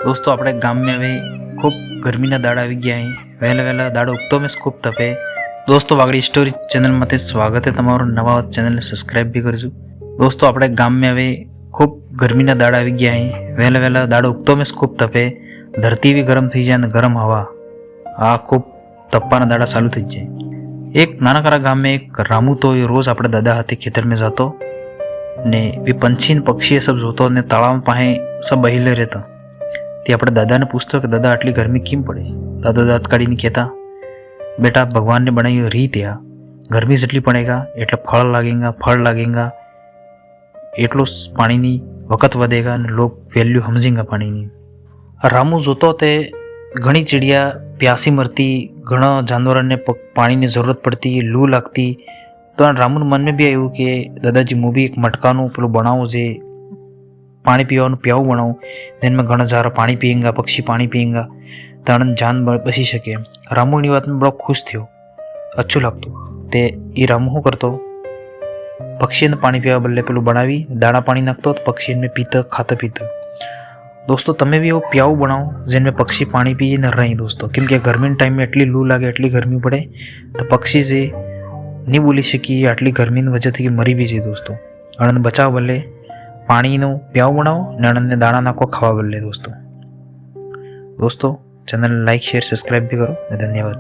दोस्तों अपने गाम में હવે ખૂબ ગરમીના દાડા આવી ગયા અહીં વહેલા વહેલા દાડો ઉગતો મેં ખૂબ તપે दोस्तों વાગડી સ્ટોરી ચેનલમાં સ્વાગત છે તમારું નવા ચેનલને સબસ્ક્રાઇબ બી કરજો दोस्तों આપણે ગામ में હવે ખૂબ ગરમીના દાડા આવી ગયા અહીં વહેલા વહેલા દાડો ઉગતો મેં ખૂબ તપે ધરતી બી ગરમ થઈ જાય અને ગરમ હવા આ ખૂબ તપવાના દાડા ચાલુ થઈ જાય એક નાનકડા ગામ में एक रामू तो रोज આપણે દાદા હાથે ખેતર में जातो ने वे पंछी ने पक्षी सब जोतो ने तालाब पाहे सब बहिले रहता ते अपने दादा ने पूछतो कि दादा आटली गर्मी केम पड़े दादा दांत काढ़ीने कहता बेटा भगवान ने बनाई रीत आ गर्मी जेटली पड़ेगा एटले फल लागेगा एटलो पानी वक्त वधेगा ने लोग वेल्यू समझेगा पानी नी। रामू जोतो ते घणी चिड़िया प्यासी मरती घणा जानवर ने पानी की जरूरत पड़ती लू लगती तो रामू मन में भी आयु कि दादाजी मु भी एक मटकानु पेलू बनाऊँ जे पानी पीवा प्याऊ बनाऊँ जिनमें घना सारा पानी पीएगा पक्षी पानी पीएगा तो आनंद जान बची सके। रामू की बात में बड़ा खुश थो अच्छू लगत ते ये रामू शू करतो पक्षी ने पानी पीवा बदले पेलू बनावी दाणा पानी नाखतो तो पक्षी में पीता खाता पीता। दोस्तों तमे भी वो प्याऊ बनाओ जिनमें पक्षी पानी पीए न रही दोस्तों केम के गर्मी टाइम में एटली लू लगे एटली गर्मी पड़े तो पक्षी से नहीं बोली शकी आटली गर्मी वजह थी मरी भी जाए। दोस्तों अणन बचाव बदले पानी नो प्याऊ बनाओ ने अणन ने दाणा नाखो खावा बदले। दोस्तों चैनल लाइक शेयर सब्सक्राइब भी करो। धन्यवाद।